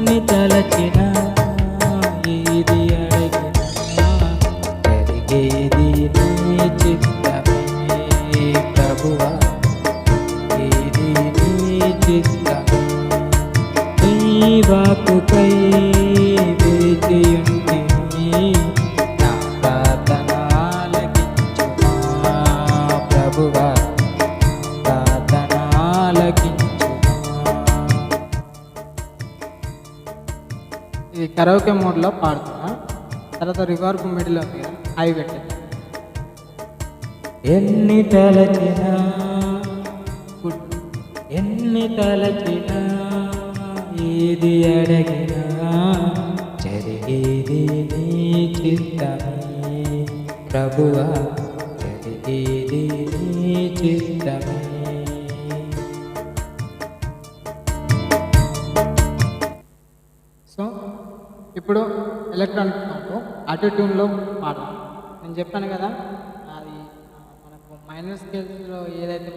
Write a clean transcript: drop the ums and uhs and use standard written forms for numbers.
ఎన్ని తలచినా ఏది అడిగినా జరిగేది నీ చిత్తమే ప్రభువా, ఏది నీ చిత్తమే. నీ వాక్కుకై వేచియుంటిని, నా ప్రార్థన ఆలకించుమా ప్రభువా, ప్రార్థన ఆలకించుమా. ఇది కరోకే మోడ్లో పాడుతున్నా, తర్వాత రివర్బ్ మిడిల్లో హై పెట్టాను. ఎన్ని తలచినా ఎన్ని తలచినా ఏది అడిగినా జరిగేది నీ చిత్తమే ప్రభువా, జరిగేది నీ చిత్తమే. సో ఇప్పుడు ఎలక్ట్రానిక్ సౌండ్ ఆటో ట్యూన్లో పాడాలి. నేను చెప్పాను కదా, అది మనకు మైనర్ స్కేల్స్లో ఏదైతే